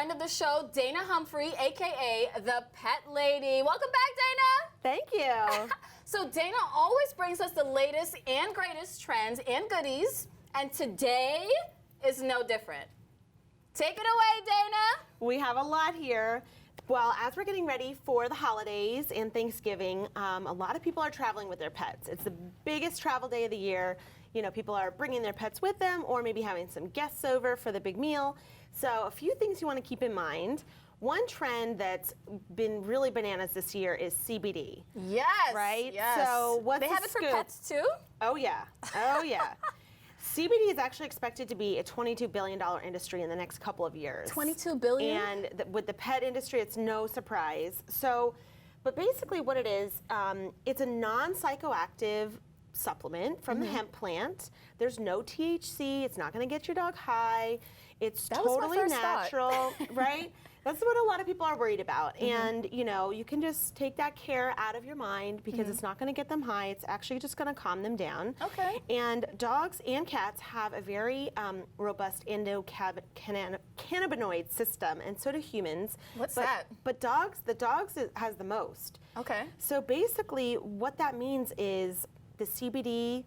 friend of the show, Dana Humphrey, aka the Pet Lady. Welcome back, Dana. Thank you. So Dana always brings us the latest and greatest trends and goodies, and today is no different. Take it away, Dana. We have a lot here. Well, as we're getting ready for the holidays and Thanksgiving, a lot of people are traveling with their pets. It's the biggest travel day of the year. You know, people are bringing their pets with them or maybe having some guests over for the big meal. So a few things you want to keep in mind. One trend that's been really bananas this year is CBD. Yes. Right? Yes. So what's they have the it for scoop? pets too? Oh yeah. Oh yeah. CBD is actually expected to be a $22 billion industry in the next couple of years. 22 billion? And with the pet industry, it's no surprise. So, but basically what it is, it's a non-psychoactive supplement from the hemp plant. There's no THC. It's not going to get your dog high. It's That was my totally first thought. natural, right? That's what a lot of people are worried about. And, you know, you can just take that care out of your mind because it's not going to get them high. It's actually just going to calm them down. Okay. And dogs and cats have a very robust endocannabinoid system, and so do humans. What's But- that? But the dogs has the most. Okay. So basically, what that means is the CBD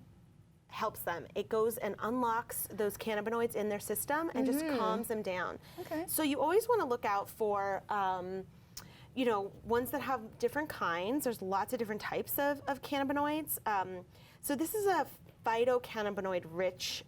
helps them. It goes and unlocks those cannabinoids in their system and just calms them down. Okay. So you always want to look out for, you know, ones that have different kinds. There's lots of different types of cannabinoids. So this is a phytocannabinoid-rich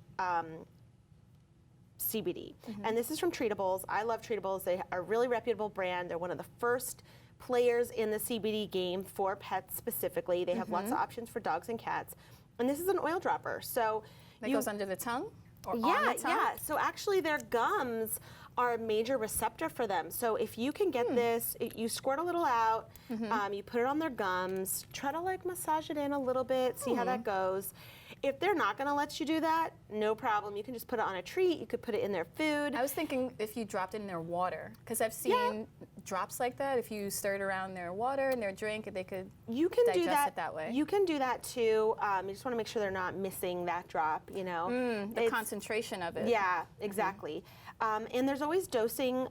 CBD. And this is from Treatables. I love Treatables. They are a really reputable brand. They're one of the first players in the CBD game for pets specifically. They have lots of options for dogs and cats. And this is an oil dropper. So That goes under the tongue? Or yeah, on the tongue? yeah. So actually their gums are a major receptor for them. So if you can get this, you squirt a little out, you put it on their gums, try to like massage it in a little bit, see how that goes. If they're not gonna let you do that, no problem. You can just put it on a treat, you could put it in their food. I was thinking if you dropped it in their water, because I've seen drops like that. If you stirred around their water and their drink, they could You can do digest that. it that way. You can do that too. You just want to make sure they're not missing that drop. You know, the concentration of it. Yeah, exactly. And there's always dosing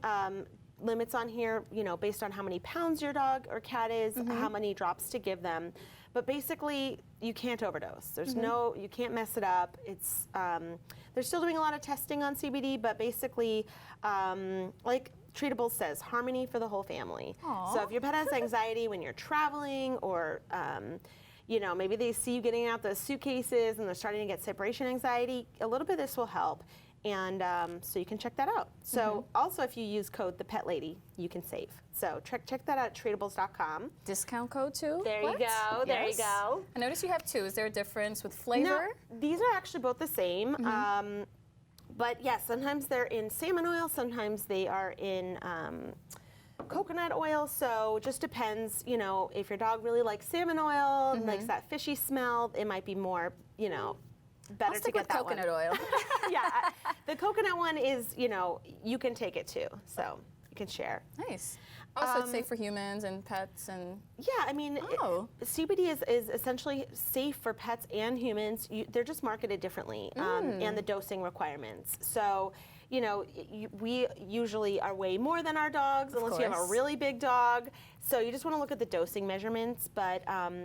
limits on here. You know, based on how many pounds your dog or cat is, how many drops to give them. But basically, you can't overdose. There's you can't mess it up. It's they're still doing a lot of testing on CBD, but basically, like Treatables says, harmony for the whole family. Aw. So if your pet has anxiety when you're traveling, or you know, maybe they see you getting out those suitcases and they're starting to get separation anxiety, a little bit of this will help. And so you can check that out. So also, if you use code ThePetLady, you can save. So check that out at Treatables.com. Discount code too? There you What? go, there you Yes. go. I noticed you have two. Is there a difference with No, flavor? these are actually both the same. But yes, sometimes they're in salmon oil, sometimes they are in coconut oil. So it just depends, you know, if your dog really likes salmon oil, likes that fishy smell, it might be more, you know, better I'll to stick get with that coconut one. oil. Yeah, the coconut one is, you know, you can take it too, so you can share. Nice. Also, it's safe for humans and pets and. Yeah, I mean, Oh. CBD is essentially safe for pets and humans. They're just marketed differently, and the dosing requirements. So, you know, we usually are way more than our dogs, unless you have a course. really big dog. So you just want to look at the dosing measurements. But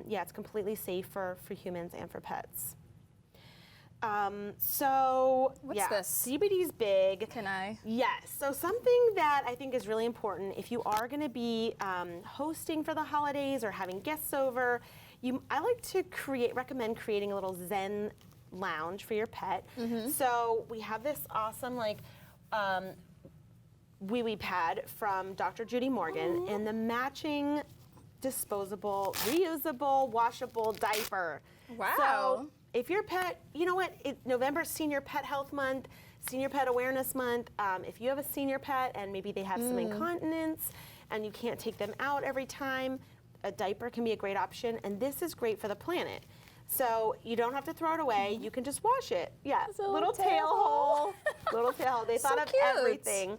yeah, it's completely safe for humans and for pets. So What's yeah, this? CBD's big. Can I? Yes. So something that I think is really important if you are going to be hosting for the holidays or having guests over, I like to recommend creating a little Zen lounge for your pet. So we have this awesome like wee wee pad from Dr. Judy Morgan and the matching disposable, reusable, washable diaper. Wow. So if your pet, you know what, November's Senior Pet Health Month, Senior Pet Awareness Month. If you have a senior pet and maybe they have some incontinence and you can't take them out every time, a diaper can be a great option. And this is great for the planet. So you don't have to throw it away. You can just wash it. Yeah, It's a little tail hole. Little tail hole. They So thought of cute. everything.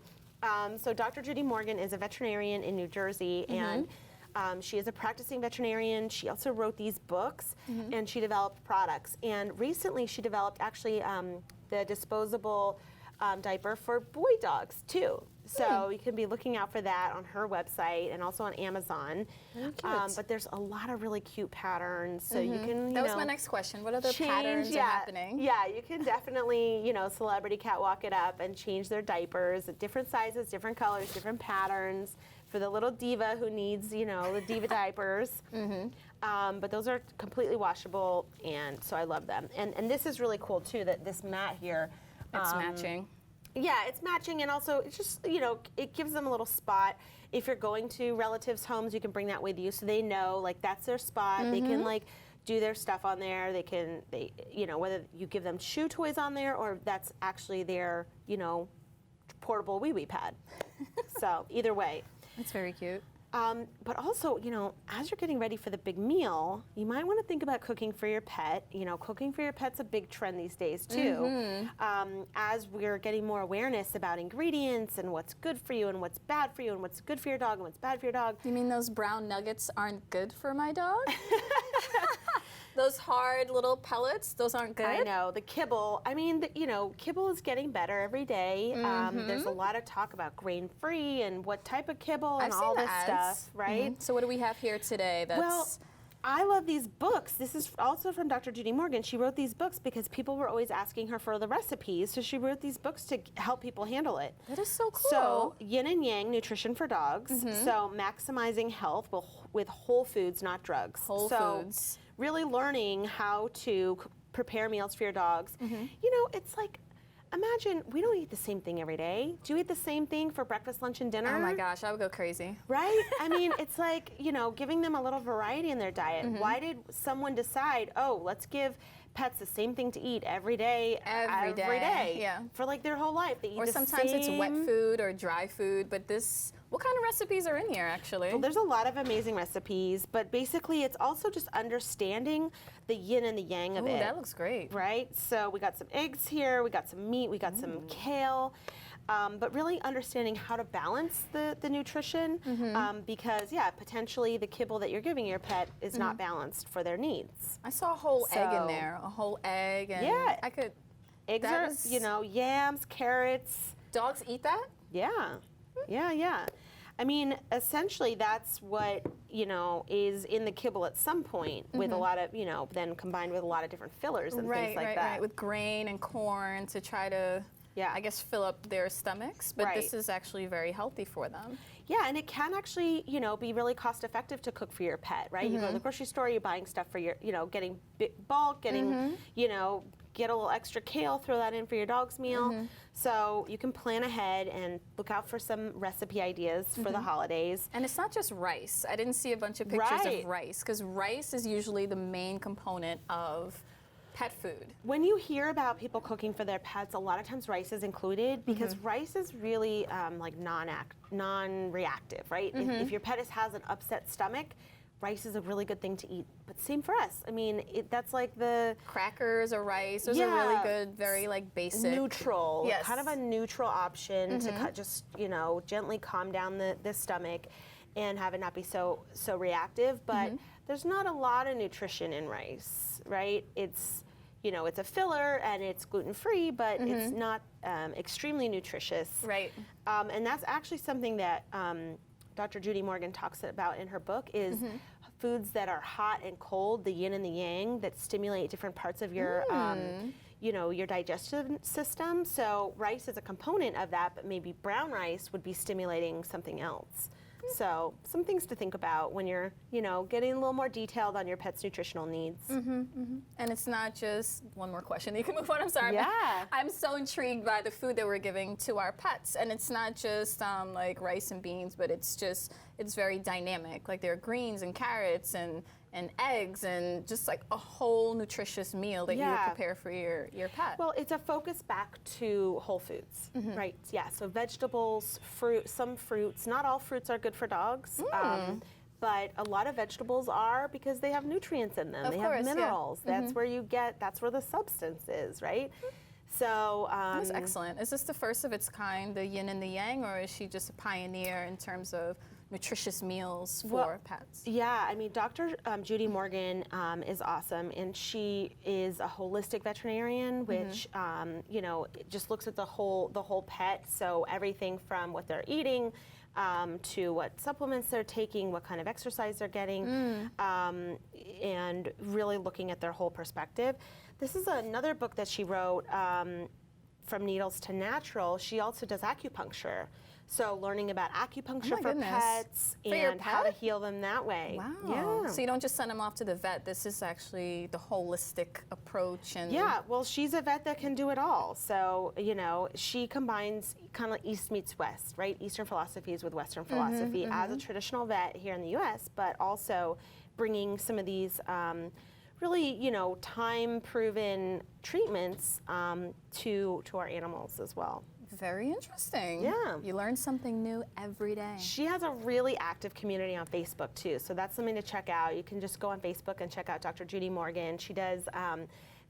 So Dr. Judy Morgan is a veterinarian in New Jersey, and she is a practicing veterinarian. She also wrote these books, and she developed products. And recently she developed actually the disposable diaper for boy dogs too. So you can be looking out for that on her website and also on Amazon. Very cute. But there's a lot of really cute patterns. So you can, That was my next question. What other patterns are happening? Yeah, you can definitely, celebrity catwalk it up and change their diapers at different sizes, different colors, different patterns for the little diva who needs, the diva diapers. But those are completely washable, and so I love them. And this is really cool too, that this mat here. It's matching. Yeah, it's matching, and also it's just, it gives them a little spot. If you're going to relatives' homes, you can bring that with you so they know, like, that's their spot. They can, like, do their stuff on there. Whether you give them shoe toys on there or that's actually their, portable wee-wee pad. So either way. That's very cute. But also, as you're getting ready for the big meal, you might want to think about cooking for your pet. Cooking for your pet's a big trend these days too. As we're getting more awareness about ingredients and what's good for you and what's bad for you and what's good for your dog and what's bad for your dog. You mean those brown nuggets aren't good for my dog? Those hard little pellets, those aren't good? I know, the kibble. I mean, kibble is getting better every day. There's a lot of talk about grain-free and what type of kibble and all this stuff, right? So what do we have here today? Well, I love these books. This is also from Dr. Judy Morgan. She wrote these books because people were always asking her for the recipes, so she wrote these books to help people handle it. That is so cool. So, yin and yang nutrition for dogs. So, maximizing health with whole foods, not drugs. Whole foods. Really learning how to prepare meals for your dogs. It's like, imagine we don't eat the same thing every day. Do you eat the same thing for breakfast, lunch, and dinner? Oh my gosh, I would go crazy. Right? I mean, it's like, giving them a little variety in their diet. Why did someone decide, let's give pets the same thing to eat every day, every day. Yeah. For like their whole life. They eat or the sometimes same. it's wet food or dry food, but what kind of recipes are in here actually? Well, there's a lot of amazing recipes, but basically it's also just understanding the yin and the yang of it. Oh, that looks great. Right? So we got some eggs here, we got some meat, we got some kale. But really understanding how to balance the nutrition because, potentially the kibble that you're giving your pet is not balanced for their needs. I saw a whole egg in there, a whole egg. And I could. Eggs are, yams, carrots. Dogs eat that? Yeah. I mean, essentially that's what, is in the kibble at some point with a lot of, then combined with a lot of different fillers and things like that. Right, with grain and corn to try to, I guess, fill up their stomachs. But this is actually very healthy for them. Yeah, and it can actually, be really cost effective to cook for your pet, right? You go to the grocery store, you're buying stuff for your, getting bulk, getting, get a little extra kale, throw that in for your dog's meal. So you can plan ahead and look out for some recipe ideas for the holidays. And it's not just rice. I didn't see a bunch of pictures of rice, because rice is usually the main component of pet food. When you hear about people cooking for their pets, a lot of times rice is included because rice is really like non-reactive, right? If your pet has an upset stomach, rice is a really good thing to eat. But same for us. I mean, that's like the crackers or rice. Those are really good, very like basic. Neutral, kind of a neutral option to just gently calm down the stomach and have it not be so reactive. But there's not a lot of nutrition in rice, right? It's it's a filler and it's gluten-free, but it's not extremely nutritious. Right. And that's actually something that Dr. Judy Morgan talks about in her book is foods that are hot and cold, the yin and the yang, that stimulate different parts of your, your digestive system. So rice is a component of that, but maybe brown rice would be stimulating something else. So some things to think about when you're, getting a little more detailed on your pet's nutritional needs. And it's not just, one more question, you can move on, I'm sorry. Yeah. I'm so intrigued by the food that we're giving to our pets. And it's not just like rice and beans, but it's very dynamic. Like there are greens and carrots and eggs and just like a whole nutritious meal that you would prepare for your pet. Well, it's a focus back to whole foods, right? Yeah, so vegetables, some fruits. Not all fruits are good for dogs, but a lot of vegetables are because they have nutrients in them. They have minerals. That's where that's where the substance is, right? So that's excellent. Is this the first of its kind, the yin and the yang, or is she just a pioneer in terms of nutritious meals for pets? Yeah, I mean, Dr. Judy Morgan is awesome, and she is a holistic veterinarian, which you know, just looks at the whole pet. So everything from what they're eating to what supplements they're taking, what kind of exercise they're getting, and really looking at their whole perspective. This is another book that she wrote, From Needles to Natural. She also does acupuncture. So learning about acupuncture for pets and how to heal them that way. Wow. Yeah. So you don't just send them off to the vet. This is actually the holistic approach. And yeah, well, she's a vet that can do it all. So, you know, she combines kind of like East meets West, right? Eastern philosophies with Western philosophy as a traditional vet here in the U.S., but also bringing some of these really, you know, time-proven treatments to our animals as well. Very interesting. Yeah. You learn something new every day. She has a really active community on Facebook too, so that's something to check out. You can just go on Facebook and check out Dr. Judy Morgan. She does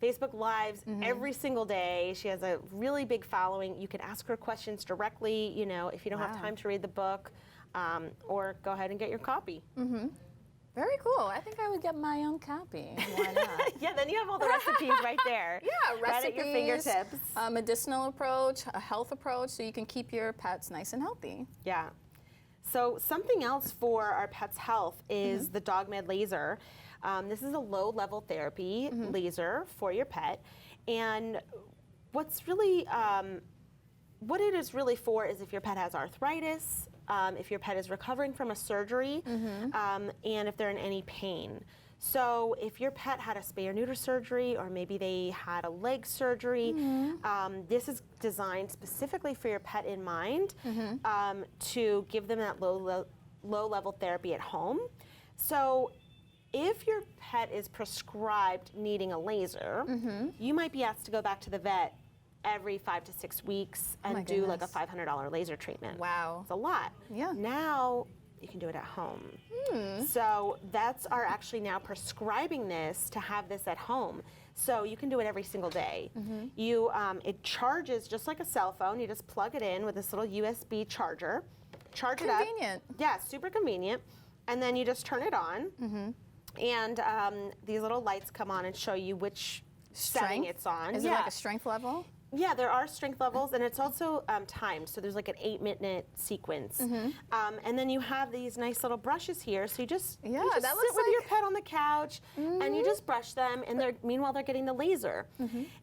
Facebook Lives every single day. She has a really big following. You can ask her questions directly, you know, if you don't have time to read the book, or go ahead and get your copy. Very cool. I think I would get my own copy. Why not? Yeah, then you have all the recipes right there. Yeah, recipes, right at your fingertips. A medicinal approach, a health approach, so you can keep your pets nice and healthy. Yeah. So something else for our pet's health is the Dog Med laser. This is a low-level therapy laser for your pet. And what's really, what it is really for is if your pet has arthritis, if your pet is recovering from a surgery, and if they're in any pain. So if your pet had a spay or neuter surgery, or maybe they had a leg surgery, this is designed specifically for your pet in mind, to give them that low-level therapy at home. So if your pet is prescribed needing a laser, you might be asked to go back to the vet every 5 to 6 weeks and do like a $500 laser treatment. Wow. It's a lot. Yeah. Now you can do it at home. So that's our actually now prescribing this to have this at home. So you can do it every single day. You, it charges just like a cell phone. You just plug it in with this little USB charger, charge it up. Convenient. Yeah, super convenient. And then you just turn it on. And these little lights come on and show you which setting it's on. Is it like a strength level? Yeah, there are strength levels, and it's also timed. So there's like an 8-minute sequence. And then you have these nice little brushes here. So you just, sit with your pet on the couch, and you just brush them, and meanwhile they're getting the laser.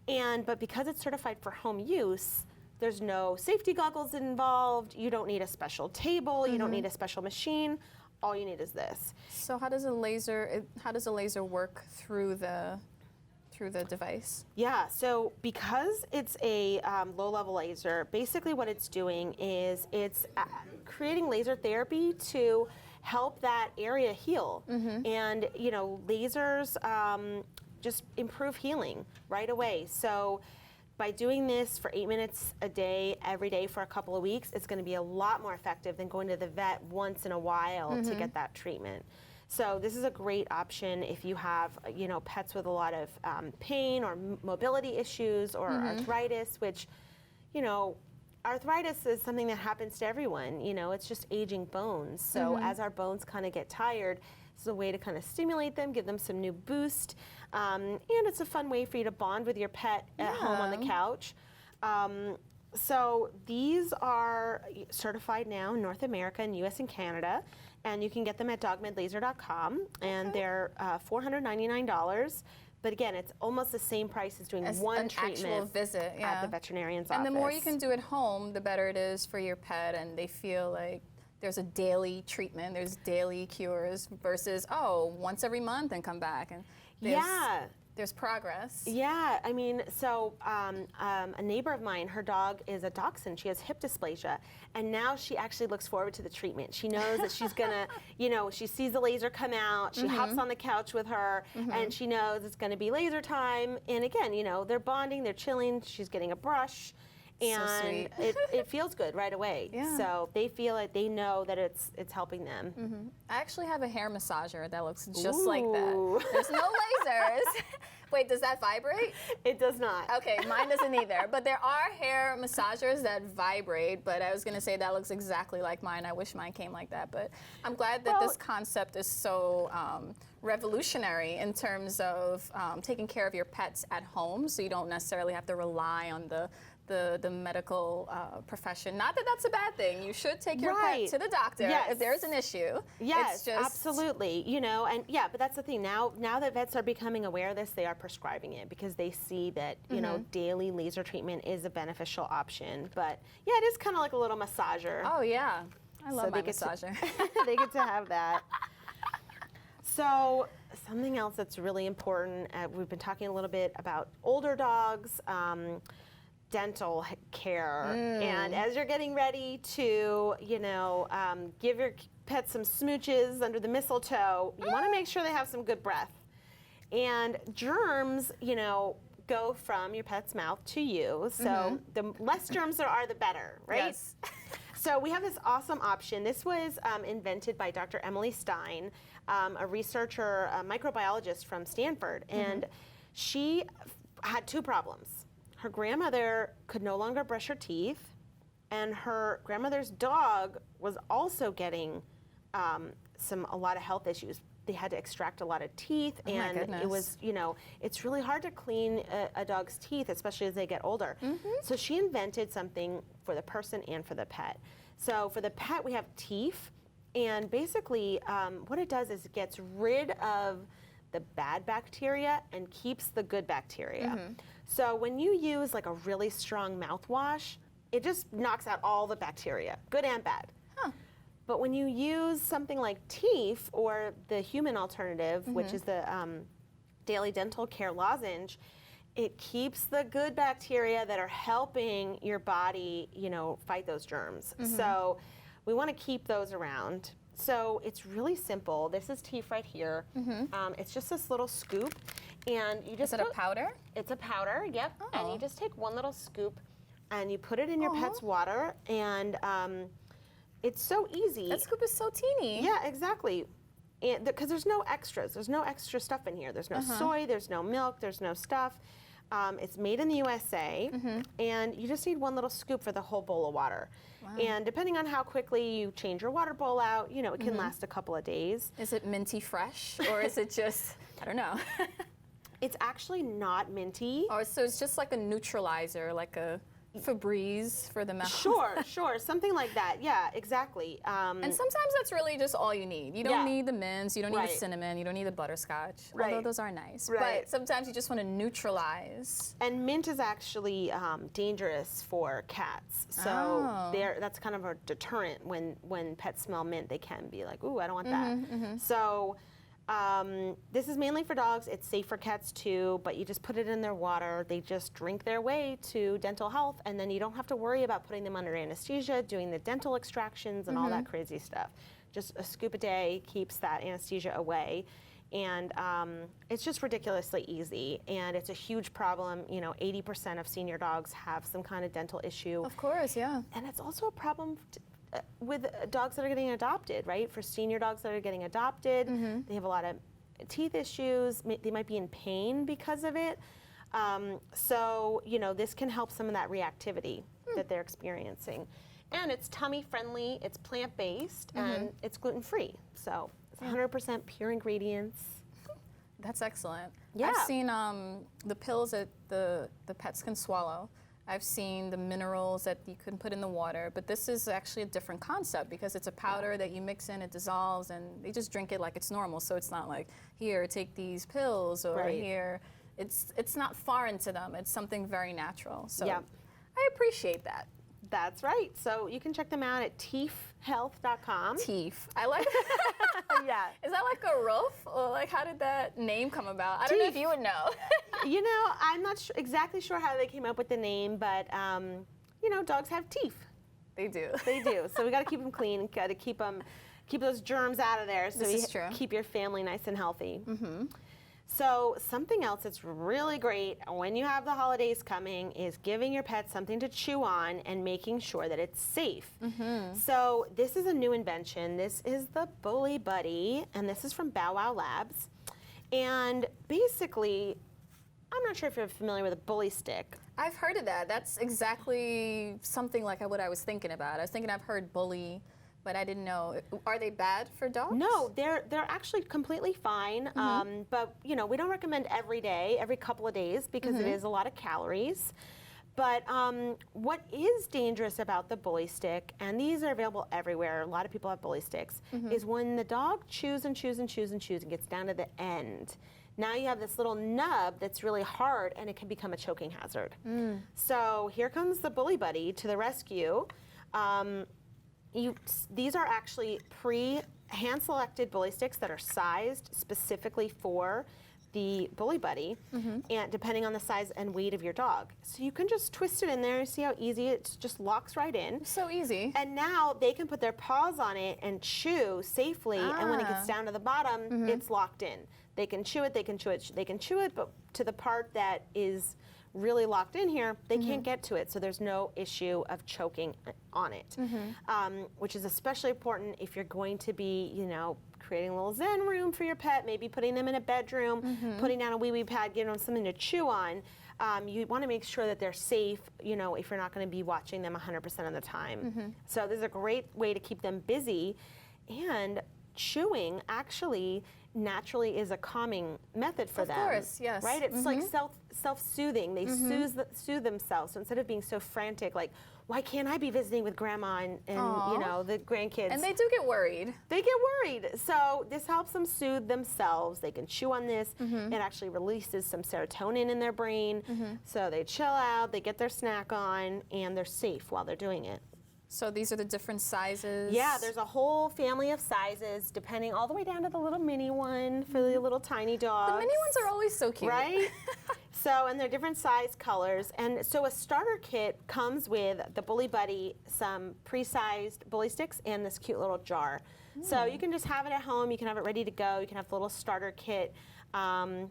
But because it's certified for home use, there's no safety goggles involved. You don't need a special table. You don't need a special machine. All you need is this. So how does a laser work through the device? Yeah, so because it's a low-level laser, basically what it's doing is it's creating laser therapy to help that area heal. And, you know, lasers just improve healing right away. So by doing this for 8 minutes a day, every day for a couple of weeks, it's going to be a lot more effective than going to the vet once in a while to get that treatment. So this is a great option if you have, you know, pets with a lot of pain or mobility issues or arthritis, which, you know, arthritis is something that happens to everyone. You know, it's just aging bones. So as our bones kind of get tired, it's a way to kind of stimulate them, give them some new boost, and it's a fun way for you to bond with your pet at home on the couch. So these are certified now in North America and US and Canada, and you can get them at dogmedlaser.com, and they're $499. But again, it's almost the same price as doing one treatment actual visit, at the veterinarian's office. And the more you can do at home, the better it is for your pet, and they feel like there's a daily treatment, there's daily cures versus, once every month and come back. And there's progress. Yeah, I mean, so a neighbor of mine, her dog is a dachshund. She has hip dysplasia, and now she actually looks forward to the treatment. She knows that she's gonna, you know, she sees the laser come out, she hops on the couch with her, and she knows it's gonna be laser time. And again, you know, they're bonding, they're chilling, she's getting a brush, And So sweet. it feels good right away. Yeah. So they feel it, they know that it's helping them. I actually have a hair massager that looks just like that. Ooh. There's no lasers. Wait, does that vibrate? It does not. Okay, mine doesn't either. But there are hair massagers that vibrate, but I was gonna say that looks exactly like mine. I wish mine came like that, but I'm glad that this concept is so revolutionary in terms of taking care of your pets at home, so you don't necessarily have to rely on the medical profession. Not that that's a bad thing. You should take your pet to the doctor if there's an issue. Yes, it's just, absolutely. You know, and yeah, but that's the thing. Now that vets are becoming aware of this, they are prescribing it because they see that, you know, daily laser treatment is a beneficial option. But yeah, it is kind of like a little massager. Oh yeah, I love my massager. They get to have that. So something else that's really important, we've been talking a little bit about older dogs, dental care. And as you're getting ready to, you know, give your pet some smooches under the mistletoe, you want to make sure they have some good breath. And germs, you know, go from your pet's mouth to you. So the less germs there are, the better, right? Yes. So we have this awesome option. This was invented by Dr. Emily Stein, a researcher, a microbiologist from Stanford. And she had two problems. Her grandmother could no longer brush her teeth, and her grandmother's dog was also getting a lot of health issues. They had to extract a lot of teeth, and it was, you know, it's really hard to clean a dog's teeth, especially as they get older. So she invented something for the person and for the pet. So for the pet, we have teeth, and basically what it does is it gets rid of the bad bacteria and keeps the good bacteria. So when you use like a really strong mouthwash, it just knocks out all the bacteria, good and bad. But when you use something like teeth or the human alternative, which is the daily dental care lozenge, it keeps the good bacteria that are helping your body, you know, fight those germs. So we want to keep those around. So it's really simple. This is teeth right here. It's just this little scoop, and you just Is it a powder? It's a powder, yep. And you just take one little scoop, and you put it in your pet's water, and it's so easy. That scoop is so teeny. Yeah, exactly. Because there's no extras. There's no extra stuff in here. There's no soy. There's no milk. There's no stuff. It's made in the USA, and you just need one little scoop for the whole bowl of water. And depending on how quickly you change your water bowl out, you know, it can last a couple of days. Is it minty fresh, or is it just, I don't know. It's actually not minty. Oh, so it's just like a neutralizer, like a Febreze for the mouth. Sure, something like that. Yeah, exactly. And sometimes that's really just all you need. You don't need the mints, you don't need the cinnamon, you don't need the butterscotch, although those are nice. But sometimes you just want to neutralize. And mint is actually dangerous for cats. So that's kind of a deterrent. When pets smell mint, they can be like, ooh, I don't want that. So this is mainly for dogs. It's safe for cats too, but you just put it in their water. They just drink their way to dental health, and then you don't have to worry about putting them under anesthesia, doing the dental extractions and all that crazy stuff. Just a scoop a day keeps that anesthesia away. And it's just ridiculously easy, and it's a huge problem. You know, 80% of senior dogs have some kind of dental issue. Of course, yeah. And it's also a problem with dogs that are getting adopted, right? For senior dogs that are getting adopted, they have a lot of teeth issues. They might be in pain because of it. So, you know, this can help some of that reactivity that they're experiencing. And it's tummy friendly, it's plant-based, and it's gluten-free. So it's 100% pure ingredients. That's excellent. Yeah. I've seen the pills that the pets can swallow. I've seen the minerals that you can put in the water, but this is actually a different concept because it's a powder that you mix in, it dissolves, and they just drink it like it's normal. So it's not like, here, take these pills, or here. It's not foreign to them. It's something very natural. So I appreciate that. That's right. So you can check them out at teefhealth.com. Teef. I like Yeah. Is that like a roof? Or like, how did that name come about? I don't know if you would know. You know, I'm not exactly sure how they came up with the name, but, you know, dogs have teeth. They do. They do. So we got to keep them clean. Got to keep those germs out of there so This is true. keep your family nice and healthy. So something else that's really great when you have the holidays coming is giving your pet something to chew on and making sure that it's safe. So this is a new invention. This is the Bully Buddy, and this is from Bow Wow Labs. And basically, I'm not sure if you're familiar with a bully stick. I've heard of that. That's exactly something like what I was thinking about. I was thinking I've heard bully, but I didn't know. Are they bad for dogs? No, they're actually completely fine. But we don't recommend every day, every couple of days, because it is a lot of calories. But what is dangerous about the bully stick, and these are available everywhere, a lot of people have bully sticks, is when the dog chews and chews and chews and chews and gets down to the end. Now you have this little nub that's really hard, and it can become a choking hazard. So here comes the Bully Buddy to the rescue. These are actually hand-selected bully sticks that are sized specifically for the Bully Buddy, and depending on the size and weight of your dog. So you can just twist it in there, see how easy it just locks right in. So easy. And now they can put their paws on it and chew safely, and when it gets down to the bottom, it's locked in. They can chew it, they can chew it, they can chew it, but to the part that is really locked in here, they can't get to it, so there's no issue of choking on it, which is especially important if you're going to be, creating a little zen room for your pet, maybe putting them in a bedroom, putting down a wee-wee pad, giving them something to chew on. You want to make sure that they're safe, if you're not going to be watching them 100% of the time. So this is a great way to keep them busy, and chewing actually naturally is a calming method for them. Of course, yes. Right? It's like self-soothing. They soothe themselves. So instead of being so frantic, like, why can't I be visiting with grandma and the grandkids? And they do get worried. They get worried. So this helps them soothe themselves. They can chew on this. It actually releases some serotonin in their brain. So they chill out, they get their snack on, and they're safe while they're doing it. So these are the different sizes? Yeah, there's a whole family of sizes, depending all the way down to the little mini one for the little tiny dogs. The mini ones are always so cute. Right? And they're different size colors. And so a starter kit comes with the Bully Buddy, some pre-sized bully sticks, and this cute little jar. So you can just have it at home. You can have it ready to go. You can have the little starter kit. And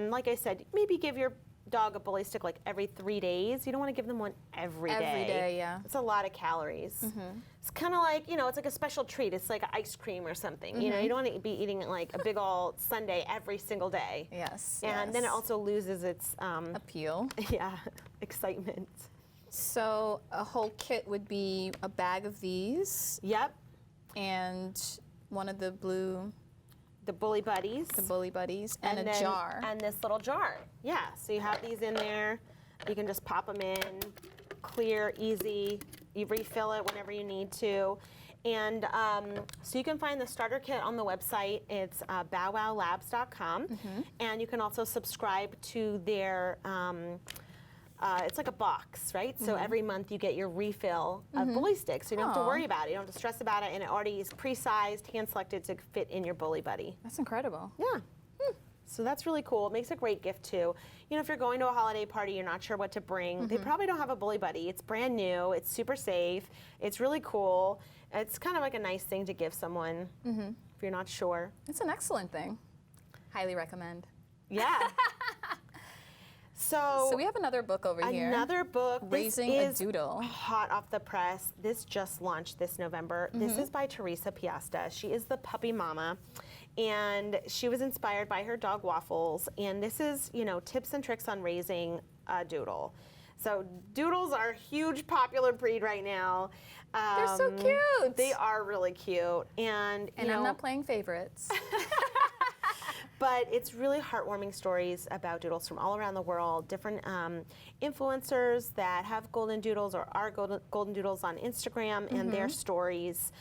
like I said, maybe give your dog a bully stick like every 3 days. You don't want to give them one every day. Every day, yeah. It's a lot of calories. It's kind of like, it's like a special treat. It's like ice cream or something. You don't want to be eating like a big old sundae every single day. Yes. And then it also loses its appeal. Yeah, excitement. So a whole kit would be a bag of these. Yep. And one of the the Bully Buddies. The Bully Buddies, and a jar. And this little jar. Yeah, so you have these in there. You can just pop them in, clear, easy. You refill it whenever you need to. And so you can find the starter kit on the website. It's bowwowlabs.com. And you can also subscribe to their, it's like a box, right? So every month you get your refill of bully sticks. So you don't have to worry about it. You don't have to stress about it. And it already is pre-sized, hand-selected to fit in your Bully Buddy. That's incredible. Yeah. So that's really cool. It makes a great gift too. If you're going to a holiday party, you're not sure what to bring. They probably don't have a Bully Buddy. It's brand new. It's super safe. It's really cool. It's kind of like a nice thing to give someone if you're not sure. It's an excellent thing. Highly recommend. Yeah. So we have another book over here. Another book. Raising a Doodle. Hot off the press. This just launched this November. This is by Teresa Piasta. She is the puppy mama. And she was inspired by her dog Waffles. And this is, tips and tricks on raising a doodle. So doodles are a huge popular breed right now. They're so cute. They are really cute. And I'm not playing favorites. But it's really heartwarming stories about doodles from all around the world, different influencers that have golden doodles or are golden doodles on Instagram and their stories.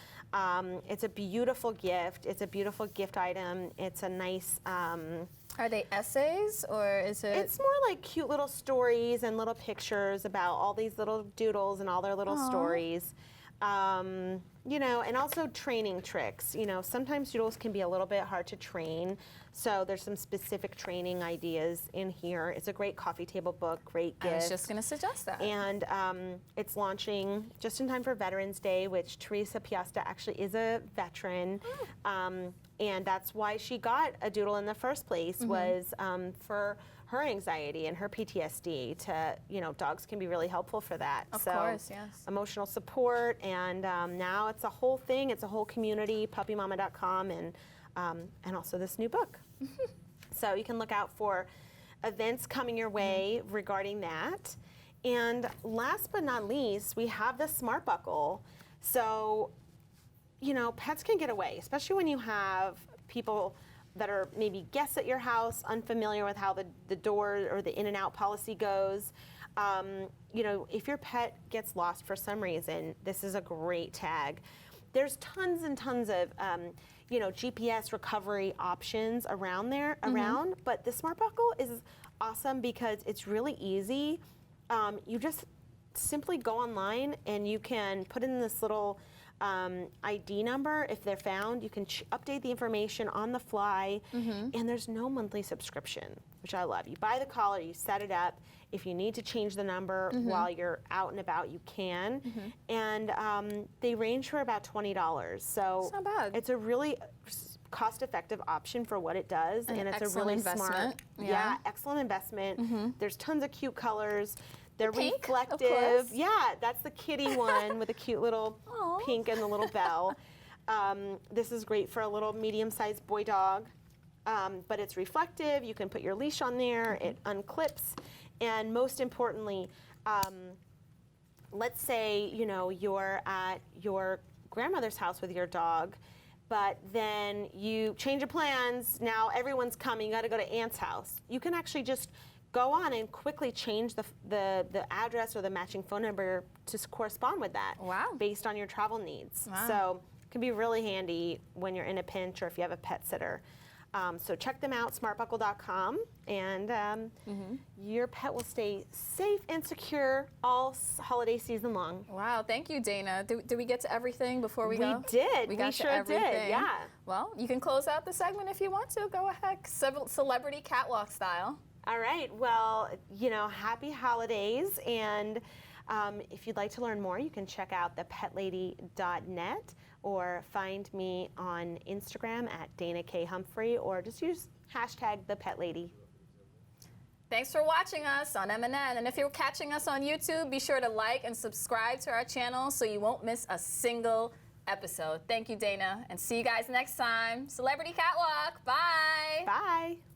It's a beautiful gift. It's a beautiful gift item. It's a nice... Are they essays or is it? It's more like cute little stories and little pictures about all these little doodles and all their little stories. You know, and also training tricks. You know, sometimes doodles can be a little bit hard to train, so there's some specific training ideas in here. It's a great coffee table book, great gift. I was just going to suggest that. And it's launching just in time for Veterans Day, which Teresa Piasta actually is a veteran. And that's why she got a doodle in the first place, was for her anxiety and her PTSD. To, you know, dogs can be really helpful for that. Of course, yes. Emotional support, and now it's a whole thing. It's a whole community, puppymama.com, and also this new book. So you can look out for events coming your way regarding that. And last but not least, we have the Smart Buckle. So, you know, pets can get away, especially when you have people that are maybe guests at your house, unfamiliar with how the door or the in and out policy goes. You know, if your pet gets lost for some reason, this is a great tag. There's tons and tons of, you know, GPS recovery options around there, but the Smart Buckle is awesome because it's really easy. You just simply go online and you can put in this little ID number. If they're found, you can update the information on the fly, and there's no monthly subscription, which I love. You buy the collar, you set it up. If you need to change the number while you're out and about, you can. And they range for about $20. So it's not bad. It's a really cost-effective option for what it does, and it's a really smart, excellent investment. There's tons of cute colors. They're pink, reflective. of course. Yeah, that's the kitty one with the cute little pink and the little bell. This is great for a little medium-sized boy dog, but it's reflective. You can put your leash on there. It unclips, and most importantly, let's say, you know, you're at your grandmother's house with your dog, but then you change your plans. Now everyone's coming. You got to go to Aunt's house. You can actually just go on and quickly change the address or the matching phone number to correspond with that. Wow. Based on your travel needs. Wow. So it can be really handy when you're in a pinch or if you have a pet sitter. So check them out, smartbuckle.com, and your pet will stay safe and secure all holiday season long. Wow, thank you, Dana. Did we get to everything before we go? We did. We got sure to everything. did, yeah. Well, you can close out the segment if you want to. Go ahead, celebrity catwalk style. All right, well, you know, happy holidays, and if you'd like to learn more, you can check out thepetlady.net or find me on Instagram at Dana K. Humphrey, or just use #thepetlady. Thanks for watching us on M&N, and if you're catching us on YouTube, be sure to like and subscribe to our channel so you won't miss a single episode. Thank you, Dana, and see you guys next time. Celebrity Catwalk, bye! Bye!